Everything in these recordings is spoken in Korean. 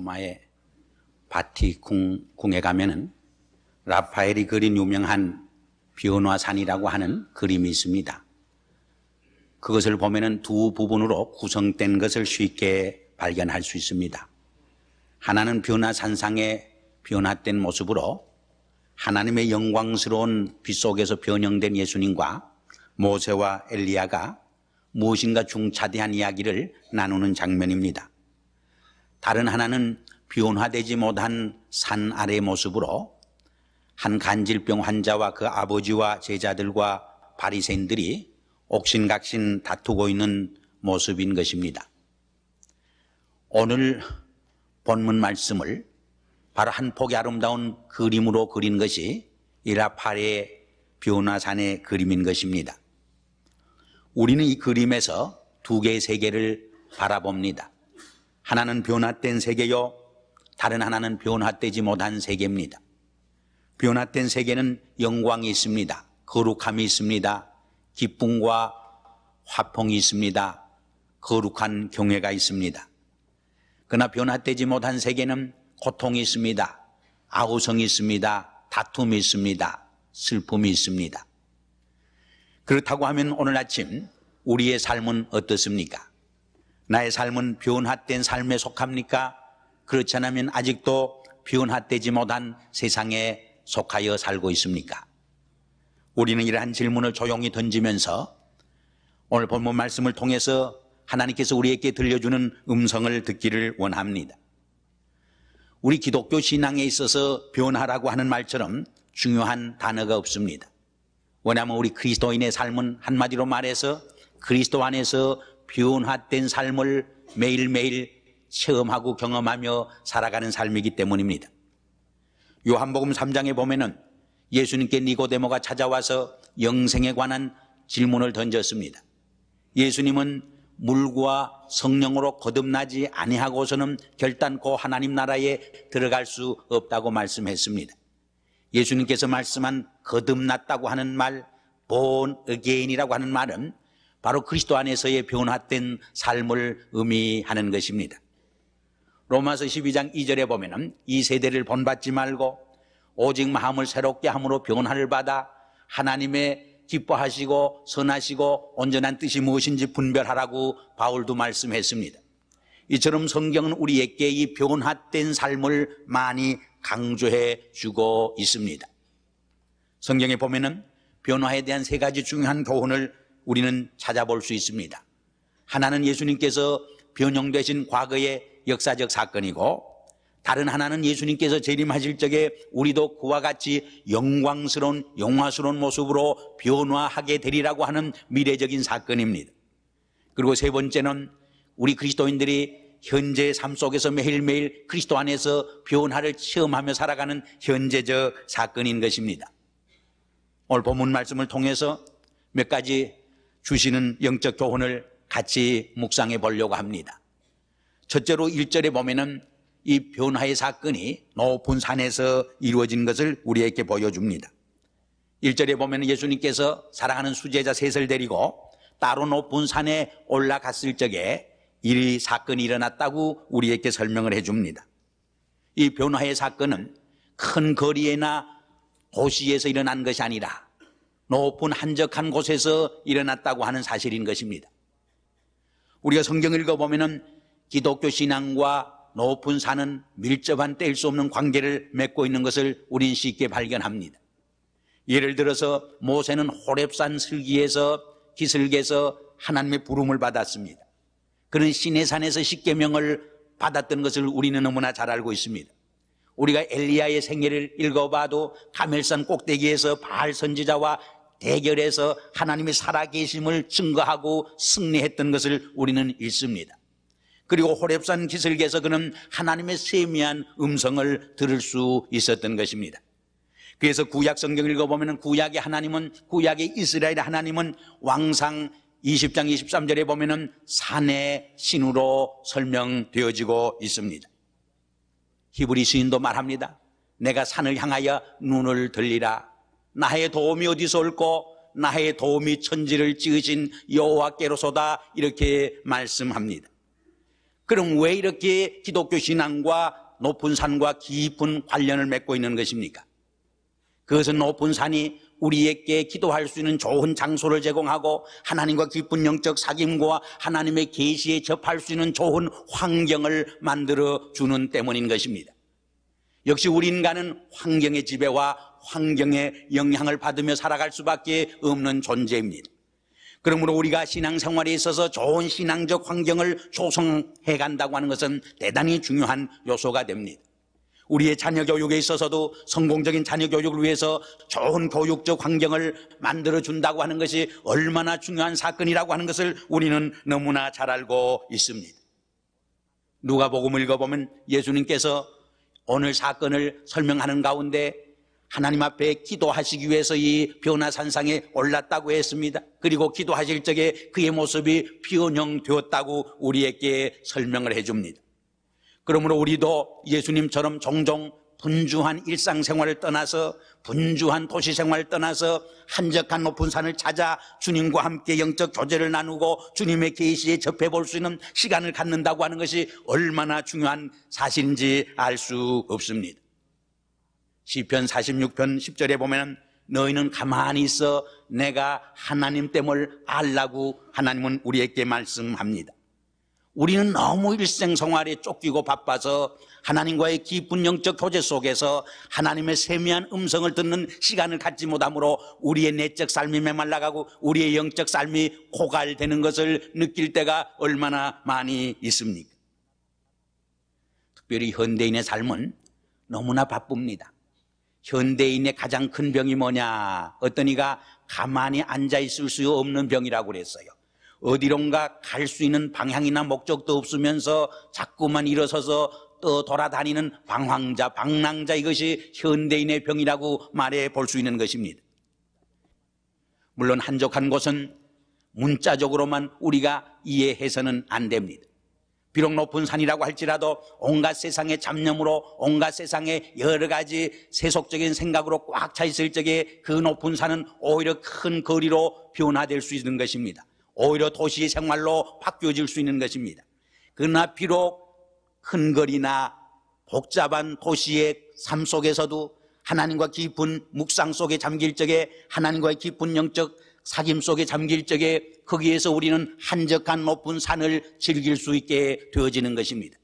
로마의 바티궁에 가면은 라파엘이 그린 유명한 변화산이라고 하는 그림이 있습니다. 그것을 보면은 두 부분으로 구성된 것을 쉽게 발견할 수 있습니다. 하나는 변화산상의 변화된 모습으로 하나님의 영광스러운 빛 속에서 변형된 예수님과 모세와 엘리야가 무엇인가 중차대한 이야기를 나누는 장면입니다. 다른 하나는 변화되지 못한 산 아래의 모습으로 한 간질병 환자와 그 아버지와 제자들과 바리새인들이 옥신각신 다투고 있는 모습인 것입니다. 오늘 본문 말씀을 바로 한 폭의 아름다운 그림으로 그린 것이 이 라파엘의 변화산의 그림인 것입니다. 우리는 이 그림에서 두 개의 세계를 바라봅니다. 하나는 변화된 세계요, 다른 하나는 변화되지 못한 세계입니다. 변화된 세계는 영광이 있습니다. 거룩함이 있습니다. 기쁨과 화평이 있습니다. 거룩한 경외가 있습니다. 그러나 변화되지 못한 세계는 고통이 있습니다. 아우성이 있습니다. 다툼이 있습니다. 슬픔이 있습니다. 그렇다고 하면 오늘 아침 우리의 삶은 어떻습니까? 나의 삶은 변화된 삶에 속합니까? 그렇지 않으면 아직도 변화되지 못한 세상에 속하여 살고 있습니까? 우리는 이러한 질문을 조용히 던지면서 오늘 본문 말씀을 통해서 하나님께서 우리에게 들려주는 음성을 듣기를 원합니다. 우리 기독교 신앙에 있어서 변화라고 하는 말처럼 중요한 단어가 없습니다. 왜냐하면 우리 그리스도인의 삶은 한마디로 말해서 그리스도 안에서 변화된 삶을 매일매일 체험하고 경험하며 살아가는 삶이기 때문입니다. 요한복음 3장에 보면은 예수님께 니고데모가 찾아와서 영생에 관한 질문을 던졌습니다. 예수님은 물과 성령으로 거듭나지 아니하고서는 결단코 하나님 나라에 들어갈 수 없다고 말씀했습니다. 예수님께서 말씀한 거듭났다고 하는 말, born again이라고 하는 말은 바로 그리스도 안에서의 변화된 삶을 의미하는 것입니다. 로마서 12장 2절에 보면은 이 세대를 본받지 말고 오직 마음을 새롭게 함으로 변화를 받아 하나님의 기뻐하시고 선하시고 온전한 뜻이 무엇인지 분별하라고 바울도 말씀했습니다. 이처럼 성경은 우리에게 이 변화된 삶을 많이 강조해 주고 있습니다. 성경에 보면은 변화에 대한 세 가지 중요한 교훈을 우리는 찾아볼 수 있습니다. 하나는 예수님께서 변형되신 과거의 역사적 사건이고, 다른 하나는 예수님께서 재림하실 적에 우리도 그와 같이 영광스러운 영화스러운 모습으로 변화하게 되리라고 하는 미래적인 사건입니다. 그리고 세 번째는 우리 그리스도인들이 현재의 삶 속에서 매일매일 그리스도 안에서 변화를 체험하며 살아가는 현재적 사건인 것입니다. 오늘 본문 말씀을 통해서 몇 가지 주시는 영적 교훈을 같이 묵상해 보려고 합니다. 첫째로 1절에 보면은 이 변화의 사건이 높은 산에서 이루어진 것을 우리에게 보여줍니다. 1절에 보면 예수님께서 사랑하는 수제자 셋을 데리고 따로 높은 산에 올라갔을 적에 이 사건이 일어났다고 우리에게 설명을 해줍니다. 이 변화의 사건은 큰 거리에나 도시에서 일어난 것이 아니라 높은 한적한 곳에서 일어났다고 하는 사실인 것입니다. 우리가 성경을 읽어보면 기독교 신앙과 높은 산은 밀접한 뗄 수 없는 관계를 맺고 있는 것을 우린 쉽게 발견합니다. 예를 들어서 모세는 호렙산 슬기에서 기슭에서 하나님의 부름을 받았습니다. 그런 시내산에서 십계명을 받았던 것을 우리는 너무나 잘 알고 있습니다. 우리가 엘리야의 생애를 읽어봐도 가멜산 꼭대기에서 바알 선지자와 대결해서 하나님의 살아계심을 증거하고 승리했던 것을 우리는 읽습니다. 그리고 호렙산 기슭에서 그는 하나님의 세미한 음성을 들을 수 있었던 것입니다. 그래서 구약 성경을 읽어보면 구약의 하나님은, 구약의 이스라엘의 하나님은 왕상 20장 23절에 보면 산의 신으로 설명되어지고 있습니다. 히브리 시인도 말합니다. 내가 산을 향하여 눈을 들리라. 나의 도움이 어디서 올꼬? 나의 도움이 천지를 지으신 여호와께로소다. 이렇게 말씀합니다. 그럼 왜 이렇게 기독교 신앙과 높은 산과 깊은 관련을 맺고 있는 것입니까? 그것은 높은 산이 우리에게 기도할 수 있는 좋은 장소를 제공하고 하나님과 깊은 영적 사귐과 하나님의 계시에 접할 수 있는 좋은 환경을 만들어 주는 때문인 것입니다. 역시 우리 인간은 환경의 지배와 환경의 영향을 받으며 살아갈 수밖에 없는 존재입니다. 그러므로 우리가 신앙생활에 있어서 좋은 신앙적 환경을 조성해 간다고 하는 것은 대단히 중요한 요소가 됩니다. 우리의 자녀 교육에 있어서도 성공적인 자녀 교육을 위해서 좋은 교육적 환경을 만들어준다고 하는 것이 얼마나 중요한 사건이라고 하는 것을 우리는 너무나 잘 알고 있습니다. 누가복음을 읽어보면 예수님께서 오늘 사건을 설명하는 가운데 하나님 앞에 기도하시기 위해서 이 변화산상에 올랐다고 했습니다. 그리고 기도하실 적에 그의 모습이 변형되었다고 우리에게 설명을 해줍니다. 그러므로 우리도 예수님처럼 종종 분주한 일상생활을 떠나서 분주한 도시생활을 떠나서 한적한 높은 산을 찾아 주님과 함께 영적 교제를 나누고 주님의 계시에 접해볼 수 있는 시간을 갖는다고 하는 것이 얼마나 중요한 사실인지 알 수 없습니다. 시편 46편 10절에 보면 너희는 가만히 있어 내가 하나님 됨을 알라고 하나님은 우리에게 말씀합니다. 우리는 너무 일생생활에 쫓기고 바빠서 하나님과의 깊은 영적 교제 속에서 하나님의 세미한 음성을 듣는 시간을 갖지 못하므로 우리의 내적 삶이 메말라가고 우리의 영적 삶이 고갈되는 것을 느낄 때가 얼마나 많이 있습니까? 특별히 현대인의 삶은 너무나 바쁩니다. 현대인의 가장 큰 병이 뭐냐? 어떤 이가 가만히 앉아 있을 수 없는 병이라고 그랬어요. 어디론가 갈 수 있는 방향이나 목적도 없으면서 자꾸만 일어서서 돌아다니는 방황자, 방랑자, 이것이 현대인의 병이라고 말해 볼 수 있는 것입니다. 물론 한적한 곳은 문자적으로만 우리가 이해해서는 안 됩니다. 비록 높은 산이라고 할지라도 온갖 세상의 잡념으로 온갖 세상의 여러 가지 세속적인 생각으로 꽉 차 있을 적에 그 높은 산은 오히려 큰 거리로 변화될 수 있는 것입니다. 오히려 도시 생활로 바뀌어질 수 있는 것입니다. 그러나 비록 큰 거리나 복잡한 도시의 삶 속에서도 하나님과 깊은 묵상 속에 잠길 적에 하나님과의 깊은 영적 사귐 속에 잠길 적에 거기에서 우리는 한적한 높은 산을 즐길 수 있게 되어지는 것입니다.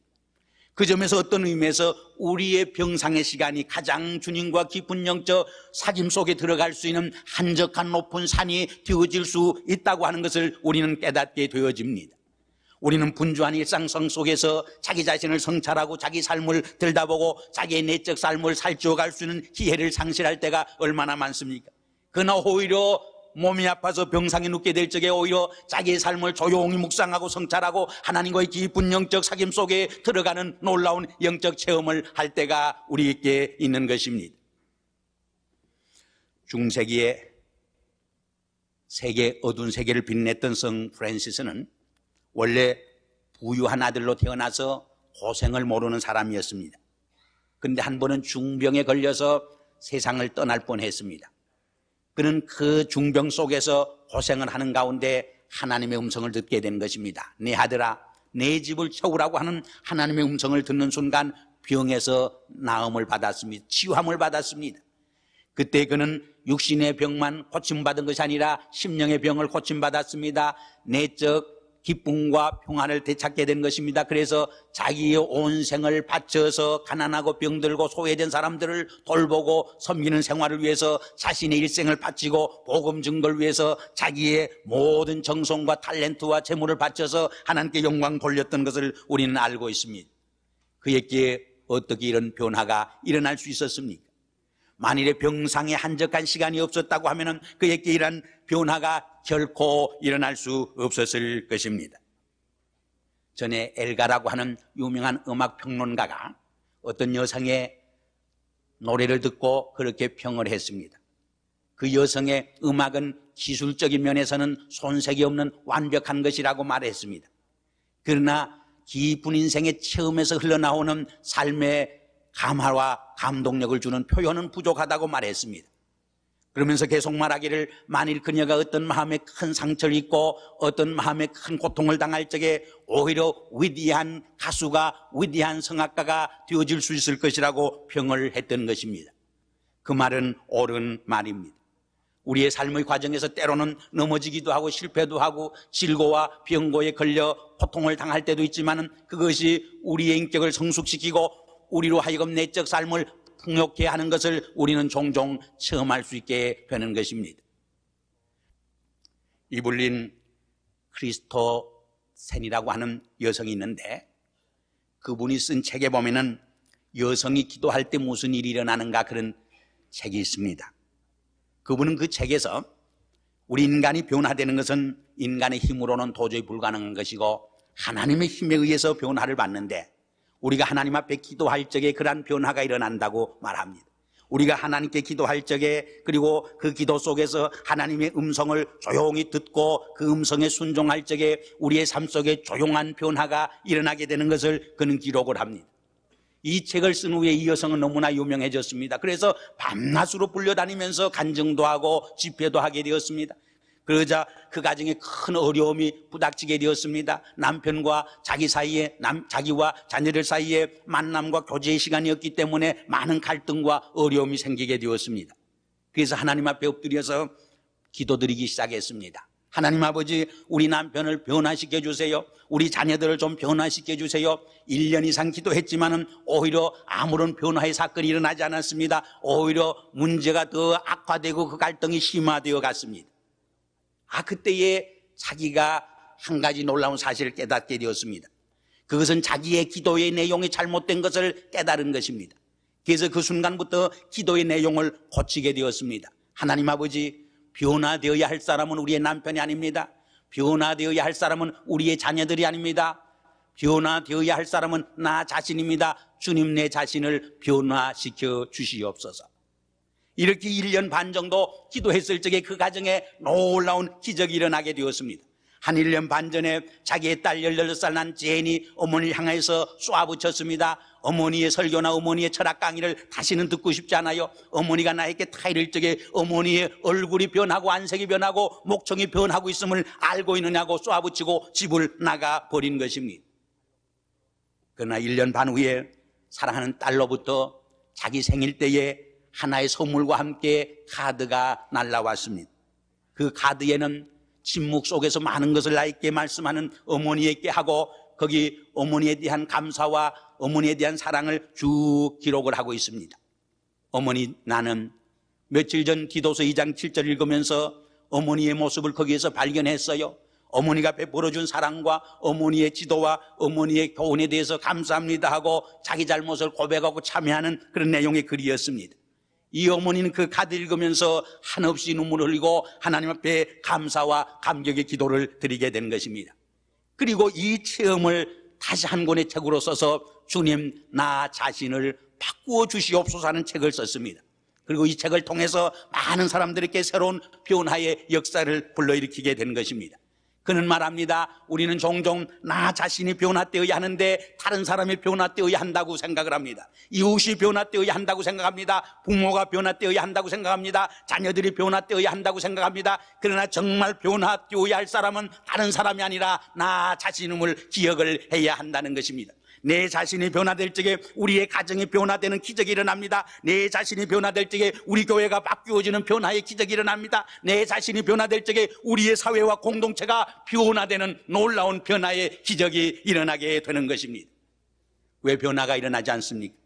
그 점에서 어떤 의미에서 우리의 병상의 시간이 가장 주님과 깊은 영적 사귐 속에 들어갈 수 있는 한적한 높은 산이 되어질 수 있다고 하는 것을 우리는 깨닫게 되어집니다. 우리는 분주한 일상성 속에서 자기 자신을 성찰하고 자기 삶을 들여다보고 자기의 내적 삶을 살찌워갈 수 있는 기회를 상실할 때가 얼마나 많습니까? 그러나 오히려 몸이 아파서 병상에 눕게 될 적에 오히려 자기의 삶을 조용히 묵상하고 성찰하고 하나님과의 깊은 영적 사귐 속에 들어가는 놀라운 영적 체험을 할 때가 우리에게 있는 것입니다. 중세기에 세계 어두운 세계를 빛냈던 성 프란시스는 원래 부유한 아들로 태어나서 고생을 모르는 사람이었습니다. 그런데 한 번은 중병에 걸려서 세상을 떠날 뻔했습니다. 그는 그 중병 속에서 고생을 하는 가운데 하나님의 음성을 듣게 된 것입니다. 내 아들아, 내 집을 채우라고 하는 하나님의 음성을 듣는 순간 병에서 나음을 받았습니다. 치유함을 받았습니다. 그때 그는 육신의 병만 고침받은 것이 아니라 심령의 병을 고침받았습니다. 내적 기쁨과 평안을 되찾게 된 것입니다. 그래서 자기의 온 생을 바쳐서 가난하고 병들고 소외된 사람들을 돌보고 섬기는 생활을 위해서 자신의 일생을 바치고 복음 증거를 위해서 자기의 모든 정성과 탤런트와 재물을 바쳐서 하나님께 영광 돌렸던 것을 우리는 알고 있습니다. 그에게 어떻게 이런 변화가 일어날 수 있었습니까? 만일에 병상에 한적한 시간이 없었다고 하면 그에게 이런 변화가 결코 일어날 수 없었을 것입니다. 전에 엘가라고 하는 유명한 음악 평론가가 어떤 여성의 노래를 듣고 그렇게 평을 했습니다. 그 여성의 음악은 기술적인 면에서는 손색이 없는 완벽한 것이라고 말했습니다. 그러나 깊은 인생의 체험에서 흘러나오는 삶의 감화와 감동력을 주는 표현은 부족하다고 말했습니다. 그러면서 계속 말하기를 만일 그녀가 어떤 마음에 큰 상처를 입고 어떤 마음에 큰 고통을 당할 적에 오히려 위대한 가수가 위대한 성악가가 되어질 수 있을 것이라고 평을 했던 것입니다. 그 말은 옳은 말입니다. 우리의 삶의 과정에서 때로는 넘어지기도 하고 실패도 하고 질고와 병고에 걸려 고통을 당할 때도 있지만 그것이 우리의 인격을 성숙시키고 우리로 하여금 내적 삶을 풍요케 하는 것을 우리는 종종 체험할 수 있게 되는 것입니다. 이블린 크리스토센이라고 하는 여성이 있는데 그분이 쓴 책에 보면은 여성이 기도할 때 무슨 일이 일어나는가 그런 책이 있습니다. 그분은 그 책에서 우리 인간이 변화되는 것은 인간의 힘으로는 도저히 불가능한 것이고 하나님의 힘에 의해서 변화를 받는데 우리가 하나님 앞에 기도할 적에 그러한 변화가 일어난다고 말합니다. 우리가 하나님께 기도할 적에 그리고 그 기도 속에서 하나님의 음성을 조용히 듣고 그 음성에 순종할 적에 우리의 삶 속에 조용한 변화가 일어나게 되는 것을 그는 기록을 합니다. 이 책을 쓴 후에 이 여성은 너무나 유명해졌습니다. 그래서 밤낮으로 불려다니면서 간증도 하고 집회도 하게 되었습니다. 그러자 그 가정에 큰 어려움이 부닥치게 되었습니다. 남편과 자기 사이에 자기와 자녀들 사이에 만남과 교제의 시간이었기 때문에 많은 갈등과 어려움이 생기게 되었습니다. 그래서 하나님 앞에 엎드려서 기도드리기 시작했습니다. 하나님 아버지, 우리 남편을 변화시켜 주세요. 우리 자녀들을 좀 변화시켜 주세요. 1년 이상 기도했지만은 오히려 아무런 변화의 사건이 일어나지 않았습니다. 오히려 문제가 더 악화되고 그 갈등이 심화되어 갔습니다. 그때에 자기가 한 가지 놀라운 사실을 깨닫게 되었습니다. 그것은 자기의 기도의 내용이 잘못된 것을 깨달은 것입니다. 그래서 그 순간부터 기도의 내용을 고치게 되었습니다. 하나님 아버지, 변화되어야 할 사람은 우리의 남편이 아닙니다. 변화되어야 할 사람은 우리의 자녀들이 아닙니다. 변화되어야 할 사람은 나 자신입니다. 주님, 내 자신을 변화시켜 주시옵소서. 이렇게 1년 반 정도 기도했을 적에 그 가정에 놀라운 기적이 일어나게 되었습니다. 한 1년 반 전에 자기의 딸 18살 난 제인이 어머니를 향해서 쏘아붙였습니다. 어머니의 설교나 어머니의 철학 강의를 다시는 듣고 싶지 않아요. 어머니가 나에게 타이를 적에 어머니의 얼굴이 변하고 안색이 변하고 목청이 변하고 있음을 알고 있느냐고 쏘아붙이고 집을 나가버린 것입니다. 그러나 1년 반 후에 사랑하는 딸로부터 자기 생일 때에 하나의 선물과 함께 카드가 날라왔습니다. 그 카드에는 침묵 속에서 많은 것을 나에게 말씀하는 어머니에게 하고 거기 어머니에 대한 감사와 어머니에 대한 사랑을 쭉 기록을 하고 있습니다. 어머니, 나는 며칠 전 기도서 2장 7절 읽으면서 어머니의 모습을 거기에서 발견했어요. 어머니가 베풀어준 사랑과 어머니의 지도와 어머니의 교훈에 대해서 감사합니다 하고 자기 잘못을 고백하고 참여하는 그런 내용의 글이었습니다. 이 어머니는 그 카드 읽으면서 한없이 눈물을 흘리고 하나님 앞에 감사와 감격의 기도를 드리게 된 것입니다. 그리고 이 체험을 다시 한 권의 책으로 써서 주님, 나 자신을 바꾸어 주시옵소서 하는 책을 썼습니다. 그리고 이 책을 통해서 많은 사람들에게 새로운 변화의 역사를 불러일으키게 된 것입니다. 그는 말합니다. 우리는 종종 나 자신이 변화되어야 하는데 다른 사람이 변화되어야 한다고 생각을 합니다. 이웃이 변화되어야 한다고 생각합니다. 부모가 변화되어야 한다고 생각합니다. 자녀들이 변화되어야 한다고 생각합니다. 그러나 정말 변화되어야 할 사람은 다른 사람이 아니라 나 자신임을 기억을 해야 한다는 것입니다. 내 자신이 변화될 적에 우리의 가정이 변화되는 기적이 일어납니다. 내 자신이 변화될 적에 우리 교회가 바뀌어지는 변화의 기적이 일어납니다. 내 자신이 변화될 적에 우리의 사회와 공동체가 변화되는 놀라운 변화의 기적이 일어나게 되는 것입니다. 왜 변화가 일어나지 않습니까?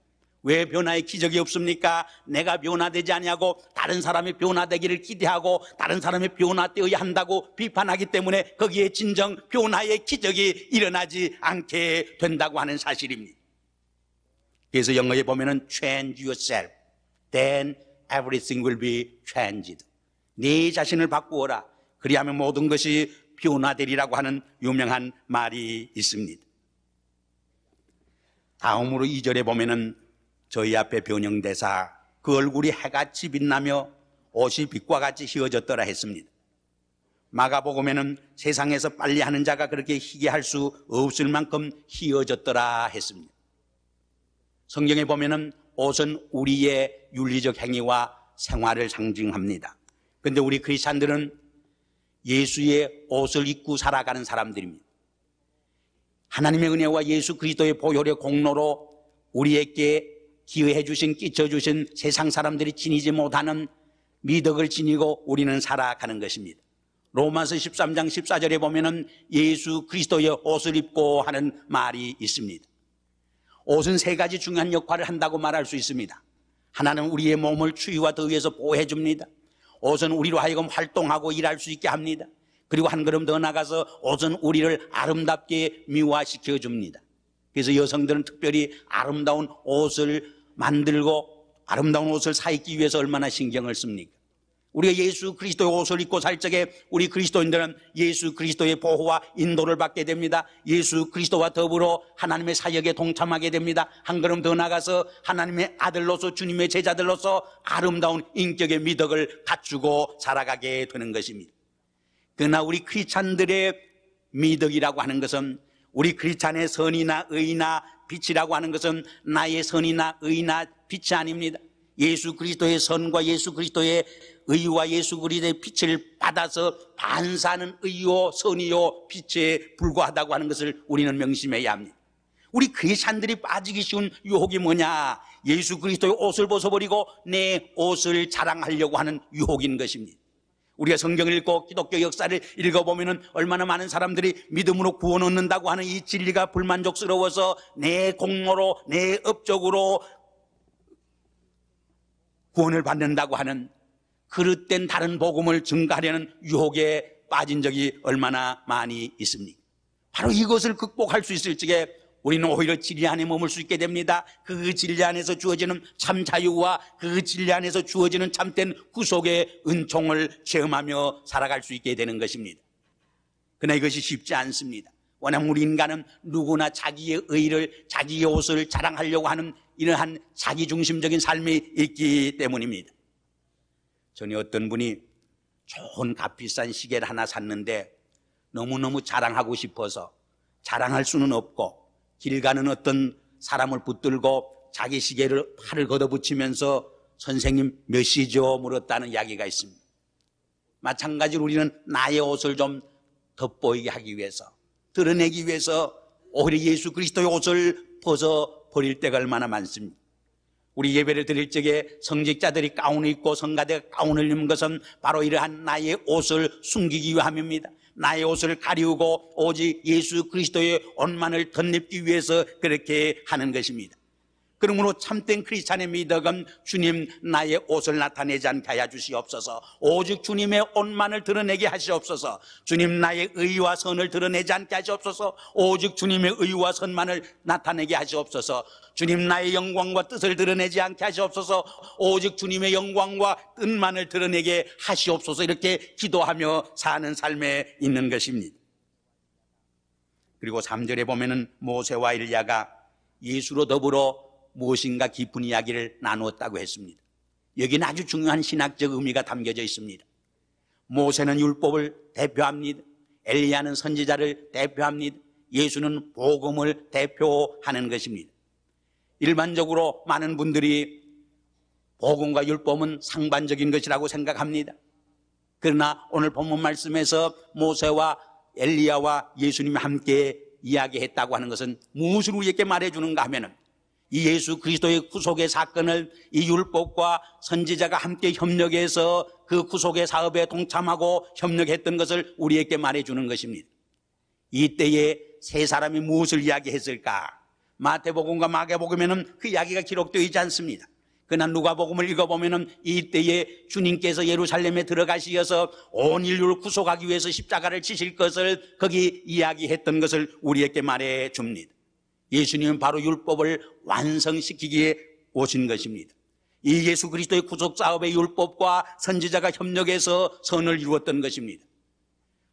왜 변화의 기적이 없습니까? 내가 변화되지 아니하고 다른 사람이 변화되기를 기대하고 다른 사람이 변화되어야 한다고 비판하기 때문에 거기에 진정 변화의 기적이 일어나지 않게 된다고 하는 사실입니다. 그래서 영어에 보면은 change yourself, then everything will be changed. 네 자신을 바꾸어라. 그리하면 모든 것이 변화되리라고 하는 유명한 말이 있습니다. 다음으로 2절에 보면은 저희 앞에 변형대사 그 얼굴이 해같이 빛나며 옷이 빛과 같이 휘어졌더라 했습니다. 마가복음에는 세상에서 빨리 하는 자가 그렇게 희게 할 수 없을 만큼 휘어졌더라 했습니다. 성경에 보면은 옷은 우리의 윤리적 행위와 생활을 상징합니다. 그런데 우리 크리스찬들은 예수의 옷을 입고 살아가는 사람들입니다. 하나님의 은혜와 예수 그리스도의 보혈의 공로로 우리에게 기여해 주신, 끼쳐 주신 세상 사람들이 지니지 못하는 미덕을 지니고 우리는 살아가는 것입니다. 로마서 13장 14절에 보면은 예수 그리스도의 옷을 입고 하는 말이 있습니다. 옷은 세 가지 중요한 역할을 한다고 말할 수 있습니다. 하나는 우리의 몸을 추위와 더위에서 보호해 줍니다. 옷은 우리로 하여금 활동하고 일할 수 있게 합니다. 그리고 한 걸음 더 나가서 옷은 우리를 아름답게 미화시켜 줍니다. 그래서 여성들은 특별히 아름다운 옷을 만들고 아름다운 옷을 사입기 위해서 얼마나 신경을 씁니까? 우리가 예수 그리스도의 옷을 입고 살 적에 우리 그리스도인들은 예수 그리스도의 보호와 인도를 받게 됩니다. 예수 그리스도와 더불어 하나님의 사역에 동참하게 됩니다. 한 걸음 더 나가서 하나님의 아들로서, 주님의 제자들로서 아름다운 인격의 미덕을 갖추고 살아가게 되는 것입니다. 그러나 우리 크리스찬들의 미덕이라고 하는 것은, 우리 크리스찬의 선이나 의나 빛이라고 하는 것은 나의 선이나 의나 빛이 아닙니다. 예수 그리스도의 선과 예수 그리스도의 의와 예수 그리스도의 빛을 받아서 반사하는 의요 선이요 빛에 불과하다고 하는 것을 우리는 명심해야 합니다. 우리 크리스찬들이 빠지기 쉬운 유혹이 뭐냐? 예수 그리스도의 옷을 벗어버리고 내 옷을 자랑하려고 하는 유혹인 것입니다. 우리가 성경을 읽고 기독교 역사를 읽어보면 얼마나 많은 사람들이 믿음으로 구원 얻는다고 하는 이 진리가 불만족스러워서 내 공로로, 내 업적으로 구원을 받는다고 하는 그릇된 다른 복음을 증가하려는 유혹에 빠진 적이 얼마나 많이 있습니까? 바로 이것을 극복할 수 있을 적에 우리는 오히려 진리 안에 머물 수 있게 됩니다. 그 진리 안에서 주어지는 참 자유와 그 진리 안에서 주어지는 참된 구속의 은총을 체험하며 살아갈 수 있게 되는 것입니다. 그러나 이것이 쉽지 않습니다. 워낙 우리 인간은 누구나 자기의 의를, 자기의 옷을 자랑하려고 하는 이러한 자기중심적인 삶이 있기 때문입니다. 전에 어떤 분이 좋은 값비싼 시계를 하나 샀는데 너무너무 자랑하고 싶어서 자랑할 수는 없고 길 가는 어떤 사람을 붙들고 자기 시계를 팔을 걷어붙이면서 선생님 몇 시죠? 물었다는 이야기가 있습니다. 마찬가지로 우리는 나의 옷을 좀 돋보이게 하기 위해서, 드러내기 위해서 오히려 예수 그리스도의 옷을 벗어버릴 때가 얼마나 많습니다. 우리 예배를 드릴 적에 성직자들이 가운을 입고 성가대가 가운을 입는 것은 바로 이러한 나의 옷을 숨기기 위함입니다. 나의 옷을 가리우고 오직 예수 그리스도의 옷만을 덧입기 위해서 그렇게 하는 것입니다. 그러므로 참된 크리스찬의 미덕은 주님 나의 옷을 나타내지 않게 하여 주시옵소서, 오직 주님의 옷만을 드러내게 하시옵소서, 주님 나의 의와 선을 드러내지 않게 하시옵소서, 오직 주님의 의와 선만을 나타내게 하시옵소서, 주님 나의 영광과 뜻을 드러내지 않게 하시옵소서, 오직 주님의 영광과 뜻만을 드러내게 하시옵소서, 이렇게 기도하며 사는 삶에 있는 것입니다. 그리고 3절에 보면은 모세와 엘리야가 예수로 더불어 무엇인가 깊은 이야기를 나누었다고 했습니다. 여기는 아주 중요한 신학적 의미가 담겨져 있습니다. 모세는 율법을 대표합니다. 엘리야는 선지자를 대표합니다. 예수는 복음을 대표하는 것입니다. 일반적으로 많은 분들이 복음과 율법은 상반적인 것이라고 생각합니다. 그러나 오늘 본문 말씀에서 모세와 엘리야와 예수님이 함께 이야기했다고 하는 것은 무엇을 우리에게 말해주는가 하면은 이 예수 그리스도의 구속의 사건을 이 율법과 선지자가 함께 협력해서 그 구속의 사업에 동참하고 협력했던 것을 우리에게 말해주는 것입니다. 이때에 세 사람이 무엇을 이야기했을까? 마태복음과 마가복음에는 그 이야기가 기록되어 있지 않습니다. 그러나 누가복음을 읽어보면 이때에 주님께서 예루살렘에 들어가시어서 온 인류를 구속하기 위해서 십자가를 지실 것을 거기 이야기했던 것을 우리에게 말해줍니다. 예수님은 바로 율법을 완성시키기에 오신 것입니다. 이 예수 그리스도의 구속 사업의 율법과 선지자가 협력해서 선을 이루었던 것입니다.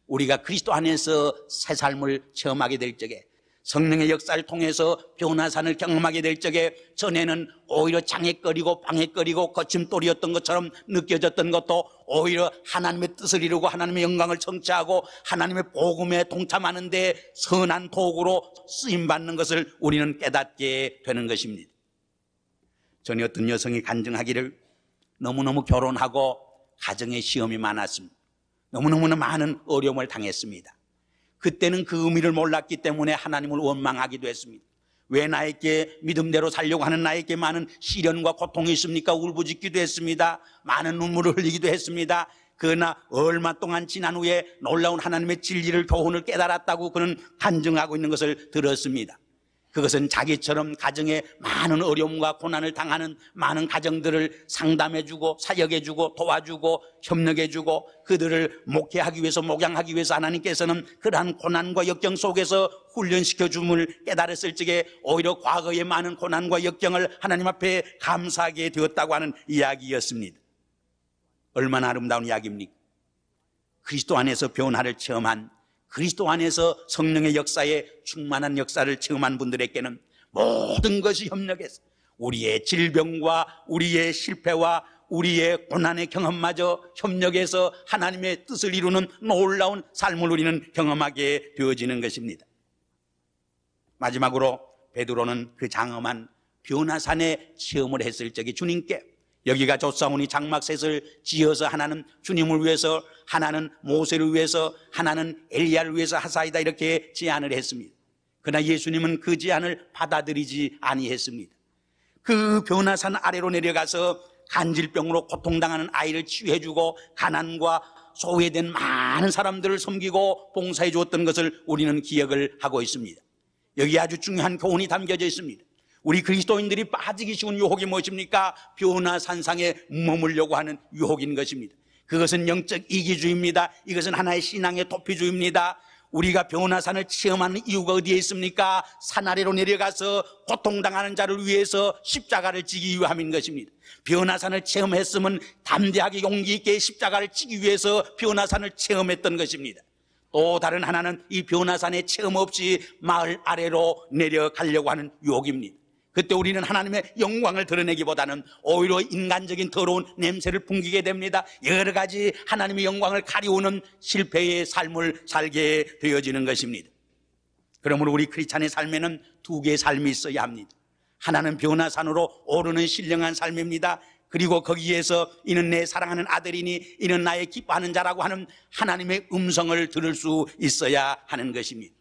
우리가 그리스도 안에서 새 삶을 체험하게 될 적에, 성령의 역사를 통해서 변화산을 경험하게 될 적에 전에는 오히려 장애거리고 방해거리고 거침돌이었던 것처럼 느껴졌던 것도 오히려 하나님의 뜻을 이루고 하나님의 영광을 성취하고 하나님의 복음에 동참하는 데 선한 도구로 쓰임받는 것을 우리는 깨닫게 되는 것입니다. 전에 어떤 여성이 간증하기를, 너무너무 결혼하고 가정에 시험이 많았습니다. 너무너무 많은 어려움을 당했습니다. 그때는 그 의미를 몰랐기 때문에 하나님을 원망하기도 했습니다. 왜 나에게 믿음대로 살려고 하는 나에게 많은 시련과 고통이 있습니까? 울부짖기도 했습니다. 많은 눈물을 흘리기도 했습니다. 그러나 얼마 동안 지난 후에 놀라운 하나님의 진리를, 교훈을 깨달았다고 그는 간증하고 있는 것을 들었습니다. 그것은 자기처럼 가정에 많은 어려움과 고난을 당하는 많은 가정들을 상담해주고 사역해주고 도와주고 협력해주고 그들을 목회하기 위해서, 목양하기 위해서 하나님께서는 그러한 고난과 역경 속에서 훈련시켜줌을 깨달았을 적에 오히려 과거의 많은 고난과 역경을 하나님 앞에 감사하게 되었다고 하는 이야기였습니다. 얼마나 아름다운 이야기입니까? 그리스도 안에서 변화를 체험한, 그리스도 안에서 성령의 역사에 충만한 역사를 체험한 분들에게는 모든 것이 협력해서 우리의 질병과 우리의 실패와 우리의 고난의 경험마저 협력해서 하나님의 뜻을 이루는 놀라운 삶을 우리는 경험하게 되어지는 것입니다. 마지막으로 베드로는 그 장엄한 변화산의 체험을 했을 적에 주님께, 여기가 좋사오니 장막셋을 지어서 하나는 주님을 위해서, 하나는 모세를 위해서, 하나는 엘리야를 위해서 하사이다, 이렇게 제안을 했습니다. 그러나 예수님은 그 제안을 받아들이지 아니했습니다. 그 변화산 아래로 내려가서 간질병으로 고통당하는 아이를 치유해주고 가난과 소외된 많은 사람들을 섬기고 봉사해 주었던 것을 우리는 기억을 하고 있습니다. 여기 아주 중요한 교훈이 담겨져 있습니다. 우리 그리스도인들이 빠지기 쉬운 유혹이 무엇입니까? 변화산상에 머물려고 하는 유혹인 것입니다. 그것은 영적 이기주의입니다. 이것은 하나의 신앙의 도피주의입니다. 우리가 변화산을 체험하는 이유가 어디에 있습니까? 산 아래로 내려가서 고통당하는 자를 위해서 십자가를 지기 위함인 것입니다. 변화산을 체험했으면 담대하게 용기 있게 십자가를 지기 위해서 변화산을 체험했던 것입니다. 또 다른 하나는 이 변화산에 체험 없이 마을 아래로 내려가려고 하는 유혹입니다. 그때 우리는 하나님의 영광을 드러내기보다는 오히려 인간적인 더러운 냄새를 풍기게 됩니다. 여러 가지 하나님의 영광을 가리우는 실패의 삶을 살게 되어지는 것입니다. 그러므로 우리 크리스찬의 삶에는 두 개의 삶이 있어야 합니다. 하나는 변화산으로 오르는 신령한 삶입니다. 그리고 거기에서 이는 내 사랑하는 아들이니 이는 나의 기뻐하는 자라고 하는 하나님의 음성을 들을 수 있어야 하는 것입니다.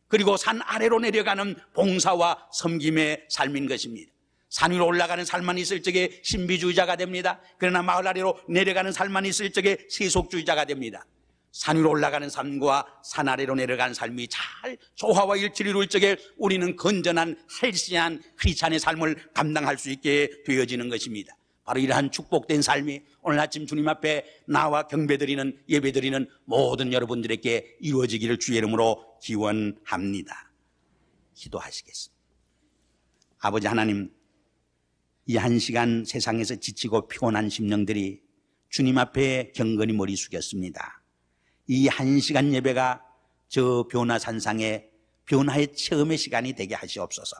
그리고 산 아래로 내려가는 봉사와 섬김의 삶인 것입니다. 산 위로 올라가는 삶만 있을 적에 신비주의자가 됩니다. 그러나 마을 아래로 내려가는 삶만 있을 적에 세속주의자가 됩니다. 산 위로 올라가는 삶과 산 아래로 내려가는 삶이 잘 조화와 일치를 이룰 적에 우리는 건전한 헬시한 크리스찬의 삶을 감당할 수 있게 되어지는 것입니다. 바로 이러한 축복된 삶이 오늘 아침 주님 앞에 나와 경배드리는, 예배드리는 모든 여러분들에게 이루어지기를 주의 이름으로 기원합니다. 기도하시겠습니다. 아버지 하나님, 이 한 시간 세상에서 지치고 피곤한 심령들이 주님 앞에 경건히 머리 숙였습니다. 이 한 시간 예배가 저 변화산상의 변화의 체험의 시간이 되게 하시옵소서.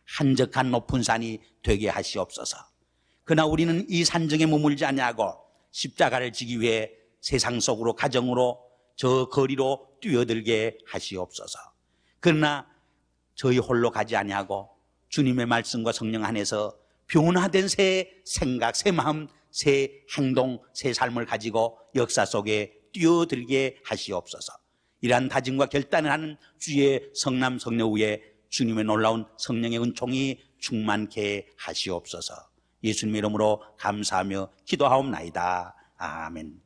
한적한 높은 산이 되게 하시옵소서. 그러나 우리는 이 산정에 머물지 아니하고 십자가를 지기 위해 세상 속으로, 가정으로, 저 거리로 뛰어들게 하시옵소서. 그러나 저희 홀로 가지 아니하고 주님의 말씀과 성령 안에서 변화된 새 생각, 새 마음, 새 행동, 새 삶을 가지고 역사 속에 뛰어들게 하시옵소서. 이러한 다짐과 결단을 하는 주의 성남 성녀 위에 주님의 놀라운 성령의 은총이 충만케 하시옵소서. 예수님의 이름으로 감사하며 기도하옵나이다. 아멘.